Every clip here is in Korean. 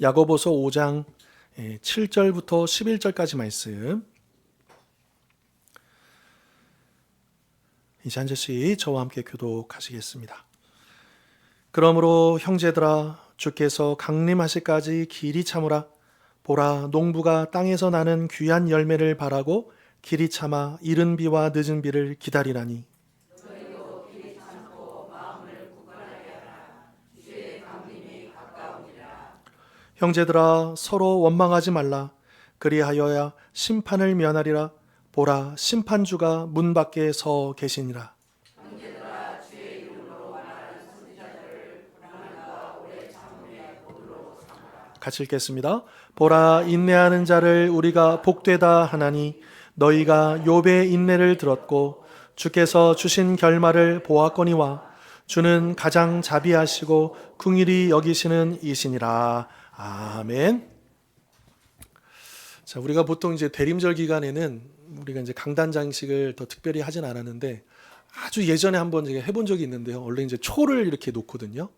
야고보서 5장 7절부터 11절까지 말씀. 이제 한 절씩 저와 함께 교독하시겠습니다. 그러므로 형제들아, 주께서 강림하실까지 길이 참으라. 보라, 농부가 땅에서 나는 귀한 열매를 바라고 길이 참아 이른 비와 늦은 비를 기다리라니. 형제들아, 서로 원망하지 말라. 그리하여야 심판을 면하리라. 보라, 심판주가 문 밖에 서 계시니라. 같이 읽겠습니다. 보라, 인내하는 자를 우리가 복되다 하나니 너희가 욥의 인내를 들었고 주께서 주신 결말을 보았거니와 주는 가장 자비하시고 긍휼히 여기시는 이시니라. 아멘. 자, 우리가 보통 이제 대림절 기간에는 우리가 이제 강단 장식을 더 특별히 하진 않았는데 아주 예전에 한번 제가 해본 적이 있는데요. 원래 이제 초를 이렇게 놓거든요.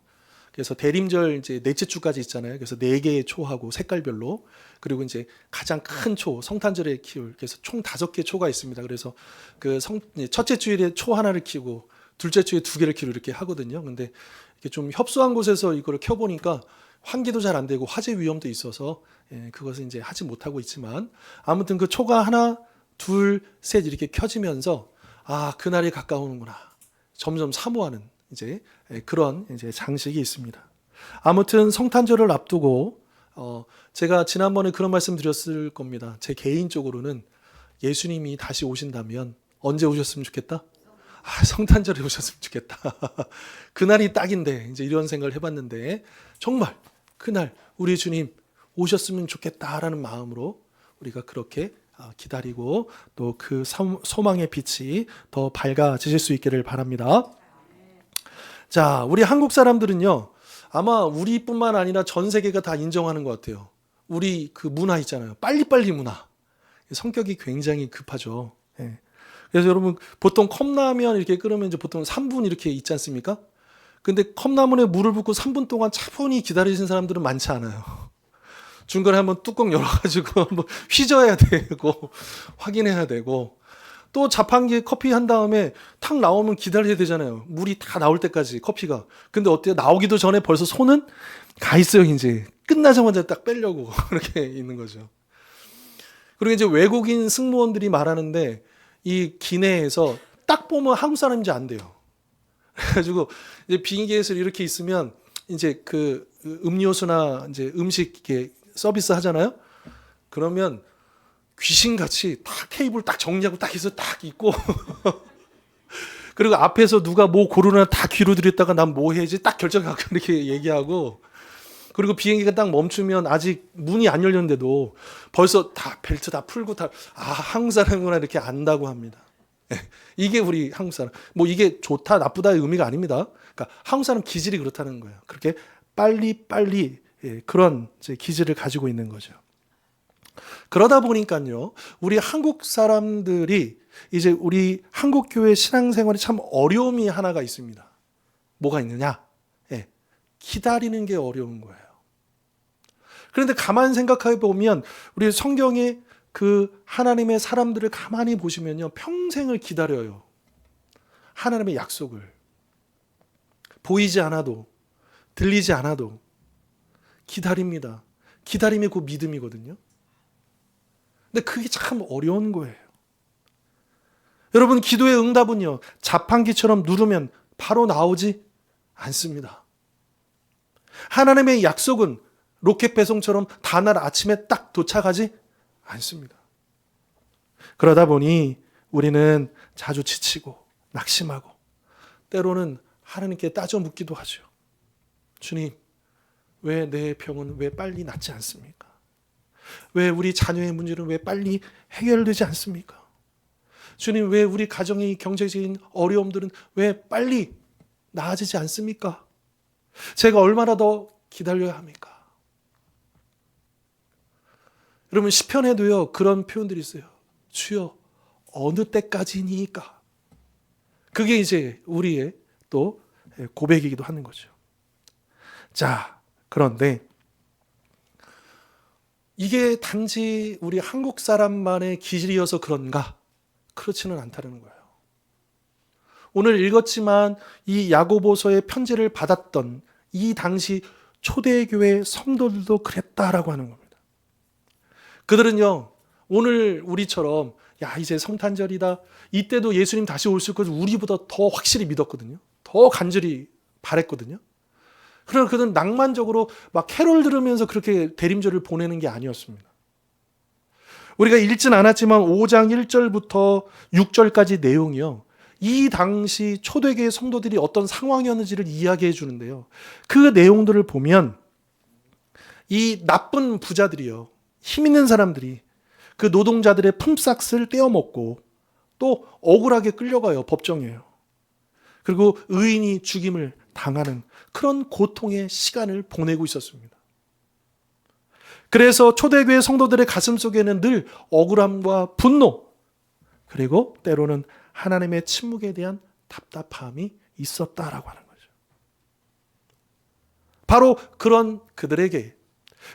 그래서 대림절 이제 넷째 주까지 있잖아요. 그래서 4개의 초하고 색깔별로, 그리고 이제 가장 큰 초, 성탄절에 키울, 그래서 총 5개 초가 있습니다. 그래서 그 첫째 주일에 초 하나를 키우고 둘째 주에 2개를 키우고 이렇게 하거든요. 근데 이렇게 좀 협소한 곳에서 이거를 켜보니까 환기도 잘 안 되고 화재 위험도 있어서 그것을 이제 하지 못하고 있지만, 아무튼 그 초가 하나, 둘, 셋 이렇게 켜지면서 아, 그날이 가까우는구나. 점점 사모하는 이제 그런 이제 장식이 있습니다. 아무튼 성탄절을 앞두고 제가 지난번에 그런 말씀 드렸을 겁니다. 제 개인적으로는 예수님이 다시 오신다면 언제 오셨으면 좋겠다? 아, 성탄절에 오셨으면 좋겠다. 그날이 딱인데 이제 이런 생각을 해봤는데, 정말 그날 우리 주님 오셨으면 좋겠다라는 마음으로 우리가 그렇게 기다리고 또 그 소망의 빛이 더 밝아지실 수 있기를 바랍니다. 자, 우리 한국 사람들은요, 아마 우리뿐만 아니라 전 세계가 다 인정하는 것 같아요. 우리 그 문화 있잖아요. 빨리빨리 문화. 성격이 굉장히 급하죠. 예. 그래서 여러분, 보통 컵라면 이렇게 끓으면 이제 보통 3분 이렇게 있지 않습니까? 근데 컵라면에 물을 붓고 3분 동안 차분히 기다리시는 사람들은 많지 않아요. 중간에 한번 뚜껑 열어가지고 한번 휘저어야 되고, 확인해야 되고, 또 자판기에 커피 한 다음에 탁 나오면 기다려야 되잖아요. 물이 다 나올 때까지 커피가. 근데 어때요? 나오기도 전에 벌써 손은 가 있어요. 이제 끝나자마자 딱 빼려고 그렇게 있는 거죠. 그리고 이제 외국인 승무원들이 말하는데 이 기내에서 딱 보면 한국 사람인지 안 돼요. 그래가지고 이제 비행기에서 이렇게 있으면 이제 그 음료수나 이제 음식 이렇게 서비스 하잖아요. 그러면 귀신같이 딱 테이블 딱 정리하고 딱 해서 딱 있고 그리고 앞에서 누가 뭐 고르나 다 귀로 들였다가 난 뭐 해야지 딱 결정하고 이렇게 얘기하고, 그리고 비행기가 딱 멈추면 아직 문이 안 열렸는데도 벌써 다 벨트 다 풀고 다, 아, 한국 사람이구나 이렇게 안다고 합니다. 이게 우리 한국 사람. 뭐 이게 좋다 나쁘다의 의미가 아닙니다. 그러니까 한국 사람 기질이 그렇다는 거예요. 그렇게 빨리 그런 이제 기질을 가지고 있는 거죠. 그러다 보니까요, 우리 한국 사람들이 이제 우리 한국 교회 신앙생활에 참 어려움이 하나가 있습니다. 뭐가 있느냐? 기다리는 게 어려운 거예요. 그런데 가만 생각해 보면 우리 성경에 그 하나님의 사람들을 가만히 보시면요, 평생을 기다려요. 하나님의 약속을. 보이지 않아도, 들리지 않아도 기다립니다. 기다림이 곧 믿음이거든요. 근데 그게 참 어려운 거예요. 여러분, 기도의 응답은요, 자판기처럼 누르면 바로 나오지 않습니다. 하나님의 약속은 로켓 배송처럼 다날 아침에 딱 도착하지 않습니다. 그러다 보니 우리는 자주 지치고 낙심하고 때로는 하나님께 따져 묻기도 하죠. 주님, 왜 내 병은 왜 빨리 낫지 않습니까? 왜 우리 자녀의 문제는 왜 빨리 해결되지 않습니까? 주님, 왜 우리 가정의 경제적인 어려움들은 왜 빨리 나아지지 않습니까? 제가 얼마나 더 기다려야 합니까? 여러분, 시편에도요 그런 표현들이 있어요. 주여, 어느 때까지니까? 그게 이제 우리의 또 고백이기도 하는 거죠. 자, 그런데 이게 단지 우리 한국 사람만의 기질이어서 그런가? 그렇지는 않다는 거예요. 오늘 읽었지만 이 야고보서의 편지를 받았던 이 당시 초대교회 성도들도 그랬다라고 하는 겁니다. 그들은요, 오늘 우리처럼 야 이제 성탄절이다. 이때도 예수님 다시 오실 것을 우리보다 더 확실히 믿었거든요. 더 간절히 바랬거든요. 그러나 그들은 낭만적으로 막 캐롤 들으면서 그렇게 대림절을 보내는 게 아니었습니다. 우리가 읽진 않았지만 5장 1절부터 6절까지 내용이요. 이 당시 초대교회 성도들이 어떤 상황이었는지를 이야기해 주는데요. 그 내용들을 보면 이 나쁜 부자들이요. 힘 있는 사람들이 그 노동자들의 품삯을 떼어먹고 또 억울하게 끌려가요. 법정이에요. 그리고 의인이 죽임을 당하는 그런 고통의 시간을 보내고 있었습니다. 그래서 초대교회 성도들의 가슴 속에는 늘 억울함과 분노, 그리고 때로는 하나님의 침묵에 대한 답답함이 있었다라고 하는 거죠. 바로 그런 그들에게,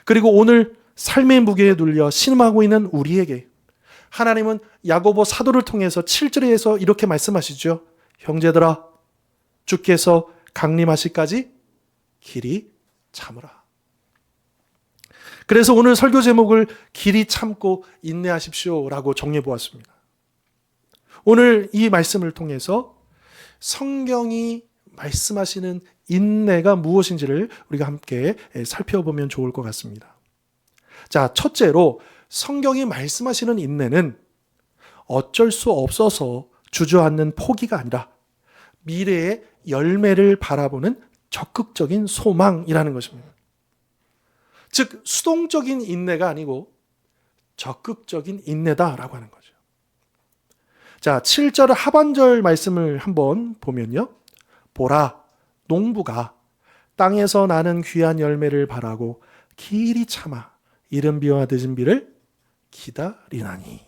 그리고 오늘 삶의 무게에 눌려 신음하고 있는 우리에게 하나님은 야고보 사도를 통해서 7절에서 이렇게 말씀하시죠. 형제들아, 주께서 강림하시기까지 길이 참으라. 그래서 오늘 설교 제목을 길이 참고 인내하십시오라고 정해 보았습니다. 오늘 이 말씀을 통해서 성경이 말씀하시는 인내가 무엇인지를 우리가 함께 살펴보면 좋을 것 같습니다. 자, 첫째로 성경이 말씀하시는 인내는 어쩔 수 없어서 주저앉는 포기가 아니라 미래의 열매를 바라보는 적극적인 소망이라는 것입니다. 즉 수동적인 인내가 아니고 적극적인 인내다라고 하는 거죠. 자, 7절 하반절 말씀을 한번 보면요. 보라, 농부가 땅에서 나는 귀한 열매를 바라고 길이 참아 이른 비와 늦은 비를 기다리나니.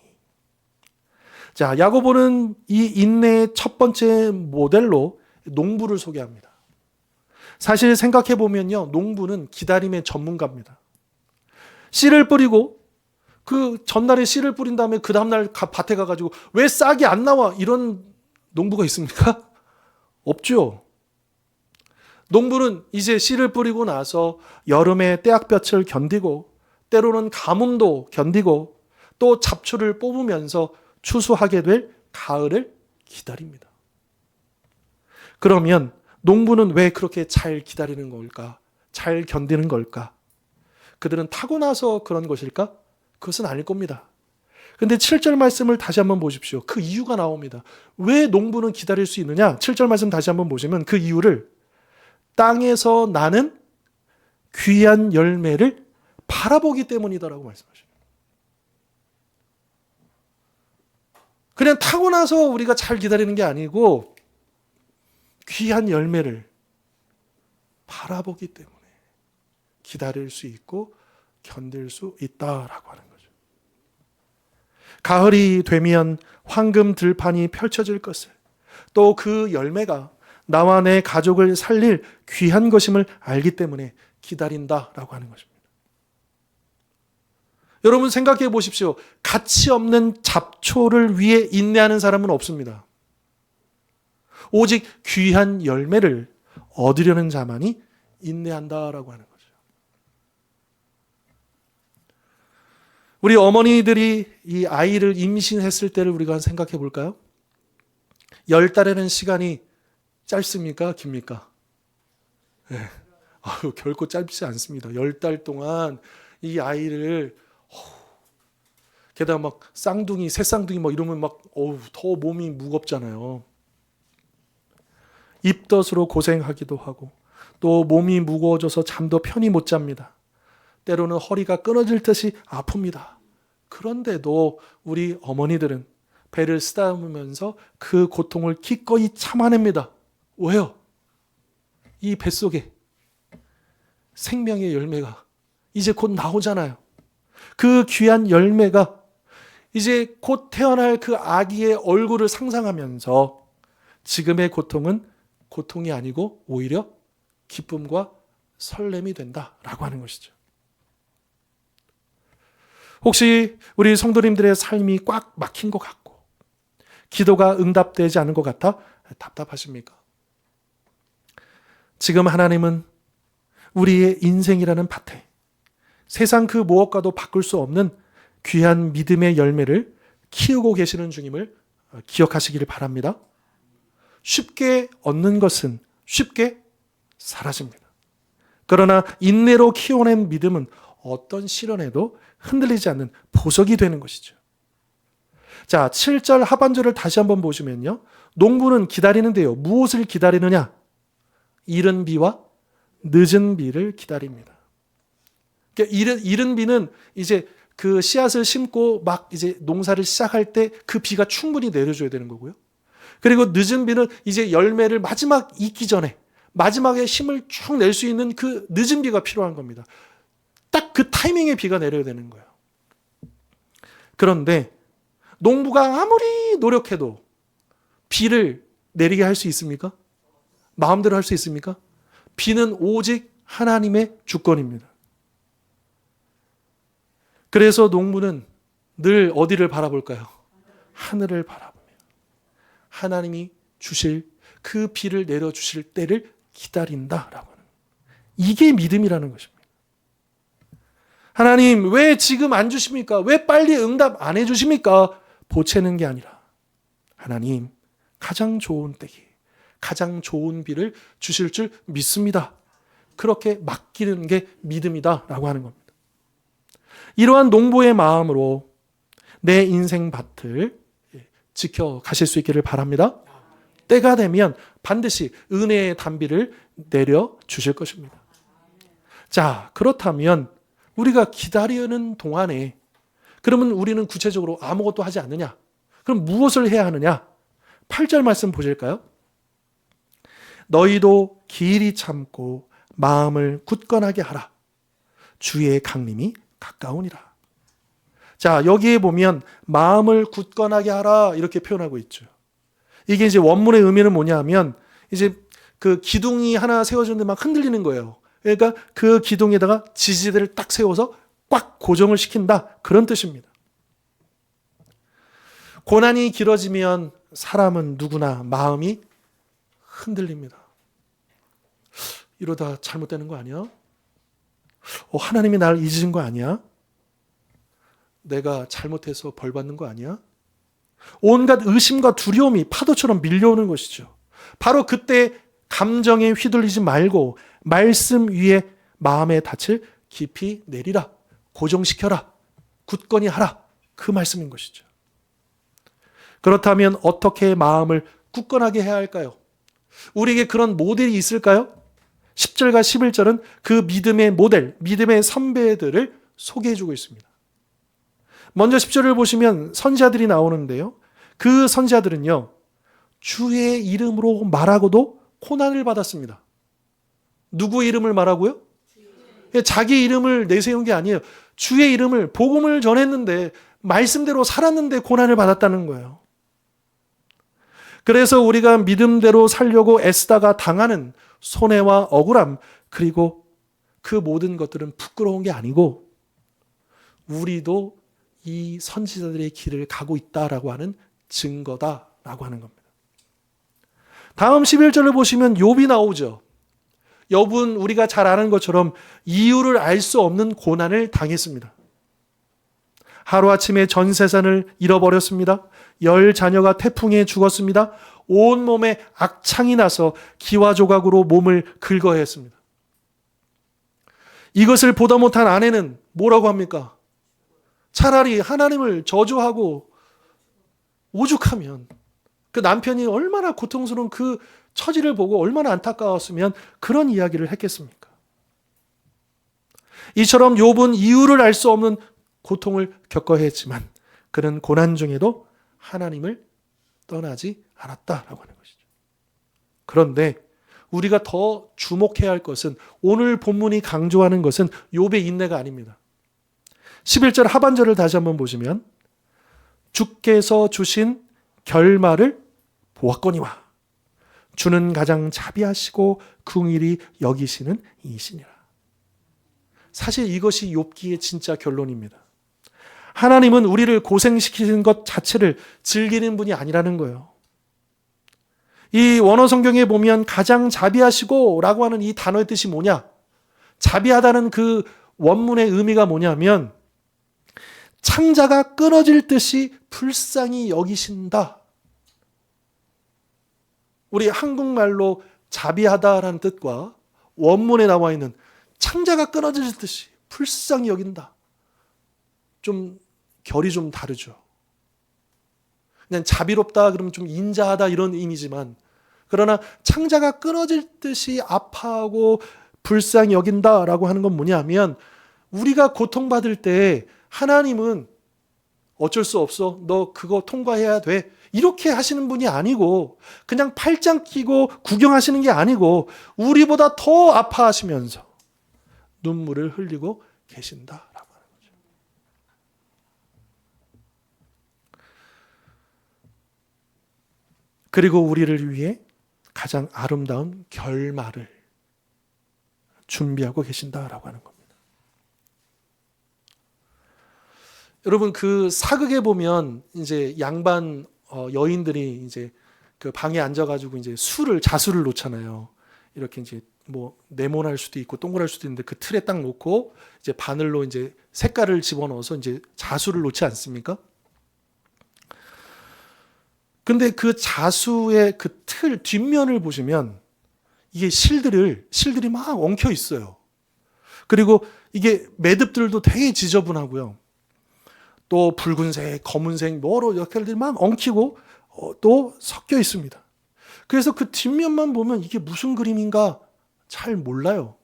자, 야고보는 이 인내의 첫 번째 모델로 농부를 소개합니다. 사실 생각해 보면요, 농부는 기다림의 전문가입니다. 씨를 뿌리고 그 전날에 씨를 뿌린 다음에 그 다음날 밭에 가가지고 왜 싹이 안 나와? 이런 농부가 있습니까? 없죠. 농부는 이제 씨를 뿌리고 나서 여름의 떼약볕을 견디고 때로는 가뭄도 견디고 또 잡초를 뽑으면서 추수하게 될 가을을 기다립니다. 그러면 농부는 왜 그렇게 잘 기다리는 걸까? 잘 견디는 걸까? 그들은 타고나서 그런 것일까? 그것은 아닐 겁니다. 근데 7절 말씀을 다시 한번 보십시오. 그 이유가 나옵니다. 왜 농부는 기다릴 수 있느냐? 7절 말씀 다시 한번 보시면 그 이유를 땅에서 나는 귀한 열매를 바라보기 때문이다라고 말씀하십니다. 그냥 타고나서 우리가 잘 기다리는 게 아니고 귀한 열매를 바라보기 때문에 기다릴 수 있고 견딜 수 있다라고 하는 거죠. 가을이 되면 황금 들판이 펼쳐질 것을, 또 그 열매가 나와 내 가족을 살릴 귀한 것임을 알기 때문에 기다린다라고 하는 것입니다. 여러분 생각해 보십시오. 가치 없는 잡초를 위해 인내하는 사람은 없습니다. 오직 귀한 열매를 얻으려는 자만이 인내한다라고 하는 거죠. 우리 어머니들이 이 아이를 임신했을 때를 우리가 생각해 볼까요? 10달이라는 시간이 짧습니까? 깁니까? 네. 결코 짧지 않습니다. 10달 동안 이 아이를 게다가 막 쌍둥이, 새쌍둥이 막 이러면 막 더 몸이 무겁잖아요. 입덧으로 고생하기도 하고 또 몸이 무거워져서 잠도 편히 못 잡니다. 때로는 허리가 끊어질 듯이 아픕니다. 그런데도 우리 어머니들은 배를 쓰다듬으면서 그 고통을 기꺼이 참아냅니다. 왜요? 이 뱃속에 생명의 열매가 이제 곧 나오잖아요. 그 귀한 열매가 이제 곧 태어날 그 아기의 얼굴을 상상하면서 지금의 고통은 고통이 아니고 오히려 기쁨과 설렘이 된다라고 하는 것이죠. 혹시 우리 성도님들의 삶이 꽉 막힌 것 같고 기도가 응답되지 않은 것 같아 답답하십니까? 지금 하나님은 우리의 인생이라는 밭에 세상 그 무엇과도 바꿀 수 없는 귀한 믿음의 열매를 키우고 계시는 중임을 기억하시기를 바랍니다. 쉽게 얻는 것은 쉽게 사라집니다. 그러나 인내로 키워낸 믿음은 어떤 시련에도 흔들리지 않는 보석이 되는 것이죠. 자, 7절 하반절을 다시 한번 보시면요. 농부는 기다리는데요. 무엇을 기다리느냐? 이른 비와 늦은 비를 기다립니다. 그러니까 이른 비는 이제 그 씨앗을 심고 막 이제 농사를 시작할 때 그 비가 충분히 내려줘야 되는 거고요. 그리고 늦은 비는 이제 열매를 마지막 익기 전에 마지막에 힘을 쭉 낼 수 있는 그 늦은 비가 필요한 겁니다. 딱 그 타이밍에 비가 내려야 되는 거예요. 그런데 농부가 아무리 노력해도 비를 내리게 할 수 있습니까? 마음대로 할 수 있습니까? 비는 오직 하나님의 주권입니다. 그래서 농부는 늘 어디를 바라볼까요? 하늘을 바라보며 하나님이 주실 그 비를 내려주실 때를 기다린다라고 하는, 이게 믿음이라는 것입니다. 하나님 왜 지금 안 주십니까? 왜 빨리 응답 안 해주십니까? 보채는 게 아니라 하나님 가장 좋은 때에 가장 좋은 비를 주실 줄 믿습니다. 그렇게 맡기는 게 믿음이다라고 하는 겁니다. 이러한 농부의 마음으로 내 인생 밭을 지켜가실 수 있기를 바랍니다. 때가 되면 반드시 은혜의 단비를 내려주실 것입니다. 자, 그렇다면 우리가 기다리는 동안에 그러면 우리는 구체적으로 아무것도 하지 않느냐? 그럼 무엇을 해야 하느냐? 8절 말씀 보실까요? 너희도 길이 참고 마음을 굳건하게 하라. 주의 강림이 가까우니라. 자, 여기에 보면 마음을 굳건하게 하라 이렇게 표현하고 있죠. 이게 이제 원문의 의미는 뭐냐면 이제 그 기둥이 하나 세워졌는데 막 흔들리는 거예요. 그러니까 그 기둥에다가 지지대를 딱 세워서 꽉 고정을 시킨다. 그런 뜻입니다. 고난이 길어지면 사람은 누구나 마음이 흔들립니다. 이러다 잘못되는 거 아니야? 하나님이 나를 잊으신 거 아니야? 내가 잘못해서 벌 받는 거 아니야? 온갖 의심과 두려움이 파도처럼 밀려오는 것이죠. 바로 그때 감정에 휘둘리지 말고 말씀 위에 마음의 닻을 깊이 내리라. 고정시켜라. 굳건히 하라. 그 말씀인 것이죠. 그렇다면 어떻게 마음을 굳건하게 해야 할까요? 우리에게 그런 모델이 있을까요? 10절과 11절은 그 믿음의 모델, 믿음의 선배들을 소개해주고 있습니다. 먼저 10절을 보시면 선지자들이 나오는데요. 그 선지자들은요, 주의 이름으로 말하고도 고난을 받았습니다. 누구 이름을 말하고요? 자기 이름을 내세운 게 아니에요. 주의 이름을, 복음을 전했는데 말씀대로 살았는데 고난을 받았다는 거예요. 그래서 우리가 믿음대로 살려고 애쓰다가 당하는 손해와 억울함, 그리고 그 모든 것들은 부끄러운 게 아니고 우리도 이 선지자들의 길을 가고 있다라고 하는 증거다라고 하는 겁니다. 다음 11절을 보시면 욥이 나오죠. 욥은 우리가 잘 아는 것처럼 이유를 알 수 없는 고난을 당했습니다. 하루아침에 전 재산을 잃어버렸습니다. 10 자녀가 태풍에 죽었습니다. 온몸에 악창이 나서 기와 조각으로 몸을 긁어했습니다. 이것을 보다 못한 아내는 뭐라고 합니까? 차라리 하나님을 저주하고 오죽하면 그 남편이 얼마나 고통스러운 그 처지를 보고 얼마나 안타까웠으면 그런 이야기를 했겠습니까? 이처럼 욥은 이유를 알 수 없는 고통을 겪어야 했지만 그는 고난 중에도 하나님을 떠나지 않았다라고 하는 것이죠. 그런데 우리가 더 주목해야 할 것은 오늘 본문이 강조하는 것은 욥의 인내가 아닙니다. 11절 하반절을 다시 한번 보시면 주께서 주신 결말을 보았거니와 주는 가장 자비하시고 긍휼히 여기시는 이시니라. 사실 이것이 욥기의 진짜 결론입니다. 하나님은 우리를 고생시키는 것 자체를 즐기는 분이 아니라는 거예요. 이 원어 성경에 보면 가장 자비하시고 라고 하는 이 단어의 뜻이 뭐냐? 자비하다는 그 원문의 의미가 뭐냐면 창자가 끊어질 듯이 불쌍히 여기신다. 우리 한국말로 자비하다라는 뜻과 원문에 나와 있는 창자가 끊어질 듯이 불쌍히 여긴다. 좀 결이 좀 다르죠. 그냥 자비롭다 그러면 좀 인자하다 이런 의미지만, 그러나 창자가 끊어질 듯이 아파하고 불쌍히 여긴다라고 하는 건 뭐냐면, 우리가 고통받을 때 하나님은 어쩔 수 없어, 너 그거 통과해야 돼, 이렇게 하시는 분이 아니고, 그냥 팔짱 끼고 구경하시는 게 아니고 우리보다 더 아파하시면서 눈물을 흘리고 계신다라고 하는 거죠. 그리고 우리를 위해 가장 아름다운 결말을 준비하고 계신다라고 하는 겁니다. 여러분, 그 사극에 보면 이제 양반 여인들이 이제 그 방에 앉아가지고 이제 자수를 놓잖아요. 이렇게 이제 뭐 네모날 수도 있고 동그랄 수도 있는데 그 틀에 딱 놓고 이제 바늘로 이제 색깔을 집어넣어서 이제 자수를 놓지 않습니까? 근데 그 자수의 그 틀 뒷면을 보시면 이게 실들이 막 엉켜 있어요. 그리고 이게 매듭들도 되게 지저분하고요. 또 붉은색, 검은색 여러 역할들이 막 엉키고 또 섞여 있습니다. 그래서 그 뒷면만 보면 이게 무슨 그림인가 잘 몰라요.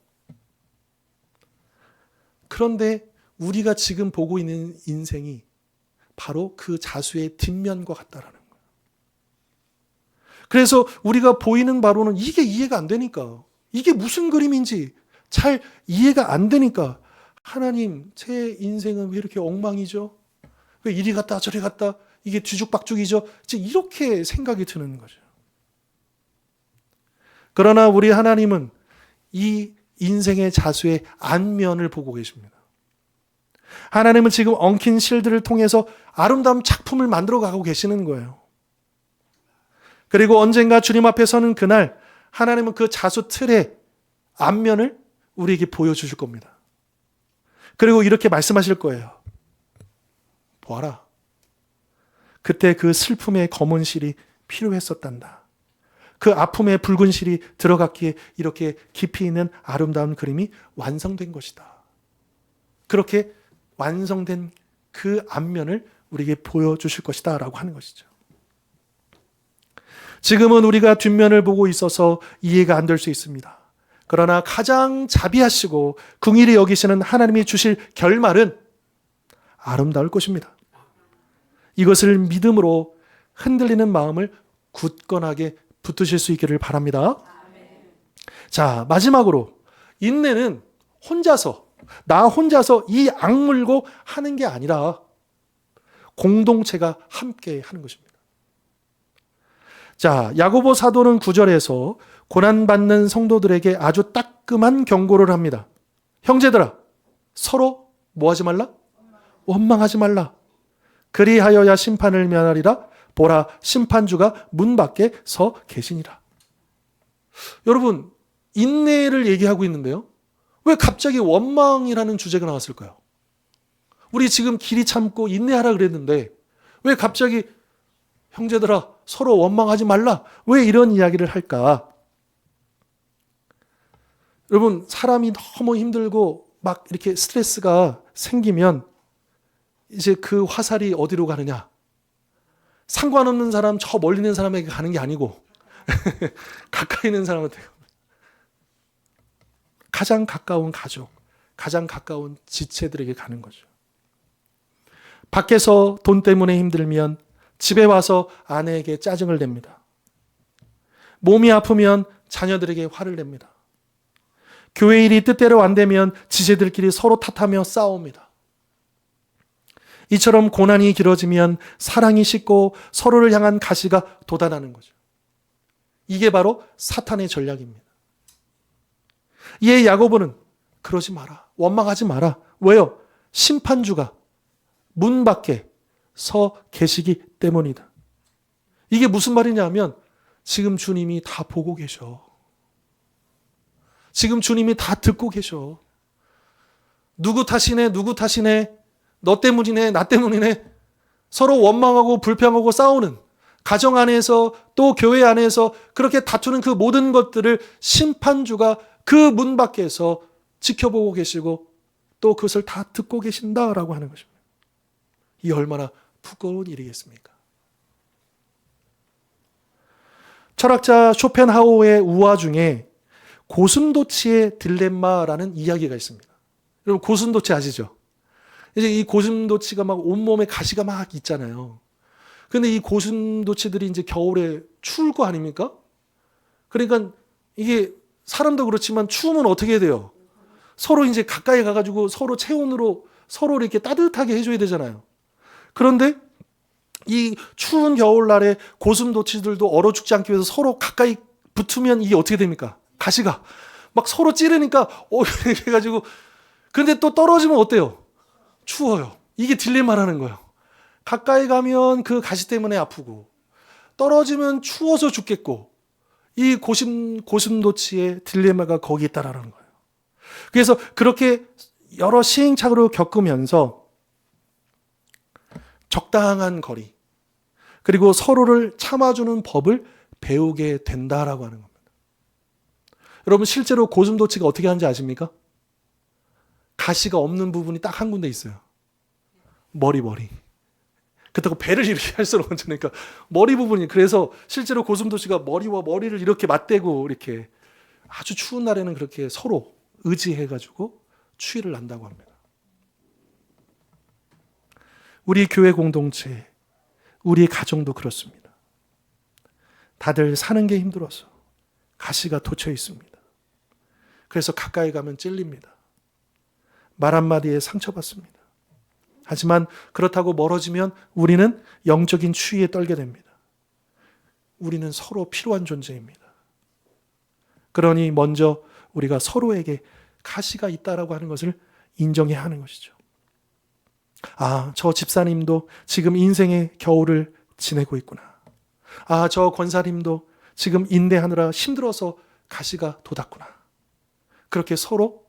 그런데 우리가 지금 보고 있는 인생이 바로 그 자수의 뒷면과 같다라는 거예요. 그래서 우리가 보이는 바로는 이게 이해가 안 되니까, 이게 무슨 그림인지 잘 이해가 안 되니까, 하나님, 제 인생은 왜 이렇게 엉망이죠? 왜 이리 갔다 저리 갔다, 이게 뒤죽박죽이죠? 이렇게 생각이 드는 거죠. 그러나 우리 하나님은 이 인생의 자수의 안면을 보고 계십니다. 하나님은 지금 엉킨 실들을 통해서 아름다운 작품을 만들어 가고 계시는 거예요. 그리고 언젠가 주님 앞에 서는 그날, 하나님은 그 자수 틀의 앞면을 우리에게 보여주실 겁니다. 그리고 이렇게 말씀하실 거예요. 보아라, 그때 그 슬픔의 검은 실이 필요했었단다. 그 아픔의 붉은 실이 들어갔기에 이렇게 깊이 있는 아름다운 그림이 완성된 것이다. 그렇게 완성된 그 앞면을 우리에게 보여주실 것이다 라고 하는 것이죠. 지금은 우리가 뒷면을 보고 있어서 이해가 안 될 수 있습니다. 그러나 가장 자비하시고 긍휼히 여기시는 하나님이 주실 결말은 아름다울 것입니다. 이것을 믿음으로 흔들리는 마음을 굳건하게 붙드실 수 있기를 바랍니다. 자, 마지막으로 인내는 나 혼자서 이 악물고 하는 게 아니라 공동체가 함께 하는 것입니다. 자, 야고보 사도는 9절에서 고난받는 성도들에게 아주 따끔한 경고를 합니다. 형제들아, 서로 뭐 하지 말라? 원망하지 말라. 그리하여야 심판을 면하리라. 보라, 심판주가 문 밖에 서 계시니라. 여러분, 인내를 얘기하고 있는데요, 왜 갑자기 원망이라는 주제가 나왔을까요? 우리 지금 길이 참고 인내하라 그랬는데 왜 갑자기 형제들아 서로 원망하지 말라, 왜 이런 이야기를 할까? 여러분, 사람이 너무 힘들고 막 이렇게 스트레스가 생기면 이제 그 화살이 어디로 가느냐? 상관없는 사람, 저 멀리 있는 사람에게 가는 게 아니고 가까이 있는 사람한테, 가장 가까운 가족, 가장 가까운 지체들에게 가는 거죠. 밖에서 돈 때문에 힘들면 집에 와서 아내에게 짜증을 냅니다. 몸이 아프면 자녀들에게 화를 냅니다. 교회 일이 뜻대로 안 되면 지체들끼리 서로 탓하며 싸웁니다. 이처럼 고난이 길어지면 사랑이 식고 서로를 향한 가시가 돋아나는 거죠. 이게 바로 사탄의 전략입니다. 이에 야고보는 그러지 마라, 원망하지 마라. 왜요? 심판주가 문 밖에 서 계시기 때문이다. 이게 무슨 말이냐면 지금 주님이 다 보고 계셔. 지금 주님이 다 듣고 계셔. 누구 탓이네, 누구 탓이네, 너 때문이네, 나 때문이네, 서로 원망하고 불평하고 싸우는 가정 안에서 또 교회 안에서 그렇게 다투는 그 모든 것들을 심판주가 그 문 밖에서 지켜보고 계시고 또 그것을 다 듣고 계신다라고 하는 것입니다. 이 얼마나 부끄러운 일이겠습니까? 철학자 쇼펜하우어의 우화 중에 고슴도치의 딜레마라는 이야기가 있습니다. 여러분 고슴도치 아시죠? 이제 이 고슴도치가 막 온몸에 가시가 막 있잖아요. 근데 이 고슴도치들이 이제 겨울에 추울 거 아닙니까? 그러니까 이게 사람도 그렇지만 추우면 어떻게 해야 돼요? 서로 이제 가까이 가가지고 서로 체온으로 서로 이렇게 따뜻하게 해줘야 되잖아요. 그런데 이 추운 겨울날에 고슴도치들도 얼어 죽지 않기 위해서 서로 가까이 붙으면 이게 어떻게 됩니까? 가시가 막 서로 찌르니까 이렇게 해가지고 근데 또 떨어지면 어때요? 추워요. 이게 딜레마라는 거예요. 가까이 가면 그 가시 때문에 아프고 떨어지면 추워서 죽겠고 이 고슴도치의 딜레마가 거기 있다라는 거예요. 그래서 그렇게 여러 시행착오를 겪으면서 적당한 거리 그리고 서로를 참아주는 법을 배우게 된다라고 하는 겁니다. 여러분 실제로 고슴도치가 어떻게 하는지 아십니까? 가시가 없는 부분이 딱 한 군데 있어요. 머리. 그렇다고 배를 이렇게 할 수는 없으니까 머리 부분이 그래서 실제로 고슴도치가 머리와 머리를 이렇게 맞대고 이렇게 아주 추운 날에는 그렇게 서로 의지해가지고 추위를 난다고 합니다. 우리 교회 공동체, 우리 가정도 그렇습니다. 다들 사는 게 힘들어서 가시가 돋쳐 있습니다. 그래서 가까이 가면 찔립니다. 말 한마디에 상처받습니다. 하지만 그렇다고 멀어지면 우리는 영적인 추위에 떨게 됩니다. 우리는 서로 필요한 존재입니다. 그러니 먼저 우리가 서로에게 가시가 있다라고 하는 것을 인정해야 하는 것이죠. 아, 저 집사님도 지금 인생의 겨울을 지내고 있구나. 아, 저 권사님도 지금 인내하느라 힘들어서 가시가 돋았구나. 그렇게 서로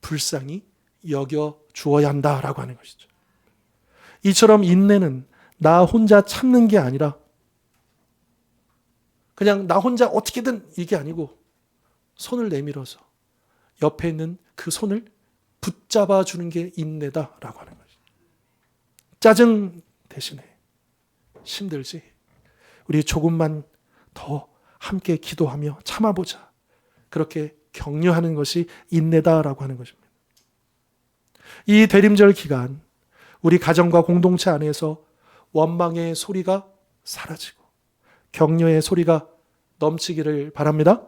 불쌍히 여겨 주어야 한다라고 하는 것이죠. 이처럼 인내는 나 혼자 참는 게 아니라 그냥 나 혼자 어떻게든 이게 아니고 손을 내밀어서 옆에 있는 그 손을 붙잡아 주는 게 인내다라고 하는 거죠. 짜증 대신에 힘들지. 우리 조금만 더 함께 기도하며 참아보자. 그렇게 격려하는 것이 인내다라고 하는 것입니다. 이 대림절 기간 우리 가정과 공동체 안에서 원망의 소리가 사라지고 격려의 소리가 넘치기를 바랍니다.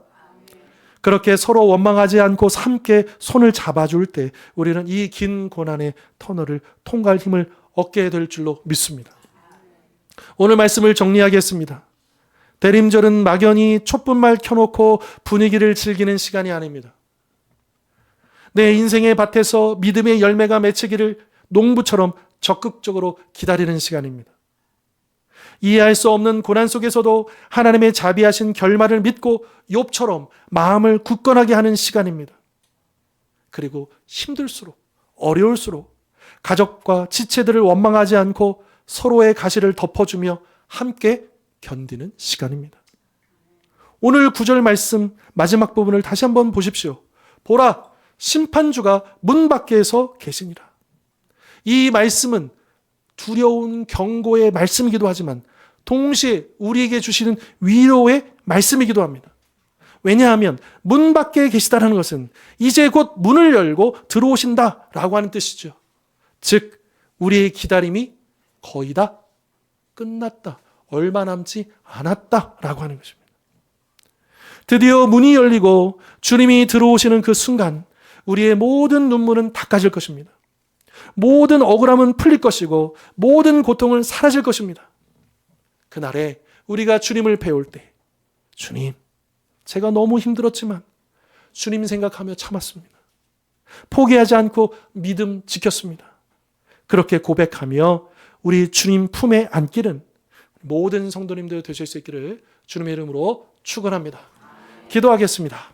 그렇게 서로 원망하지 않고 함께 손을 잡아줄 때 우리는 이 긴 고난의 터널을 통과할 힘을 얻게 될 줄로 믿습니다. 오늘 말씀을 정리하겠습니다. 대림절은 막연히 촛불만 켜놓고 분위기를 즐기는 시간이 아닙니다. 내 인생의 밭에서 믿음의 열매가 맺히기를 농부처럼 적극적으로 기다리는 시간입니다. 이해할 수 없는 고난 속에서도 하나님의 자비하신 결말을 믿고 욥처럼 마음을 굳건하게 하는 시간입니다. 그리고 힘들수록 어려울수록 가족과 지체들을 원망하지 않고 서로의 가시를 덮어주며 함께 견디는 시간입니다. 오늘 9절 말씀 마지막 부분을 다시 한번 보십시오. 보라, 심판주가 문 밖에서 계시니라. 이 말씀은 두려운 경고의 말씀이기도 하지만 동시에 우리에게 주시는 위로의 말씀이기도 합니다. 왜냐하면 문 밖에 계시다는 것은 이제 곧 문을 열고 들어오신다라고 하는 뜻이죠. 즉 우리의 기다림이 거의 다 끝났다. 얼마 남지 않았다라고 하는 것입니다. 드디어 문이 열리고 주님이 들어오시는 그 순간 우리의 모든 눈물은 닦아질 것입니다. 모든 억울함은 풀릴 것이고 모든 고통은 사라질 것입니다. 그날에 우리가 주님을 배울 때 주님, 제가 너무 힘들었지만 주님 생각하며 참았습니다. 포기하지 않고 믿음 지켰습니다. 그렇게 고백하며 우리 주님 품에 안기는 모든 성도님들 되실 수 있기를 주님의 이름으로 축원합니다. 기도하겠습니다.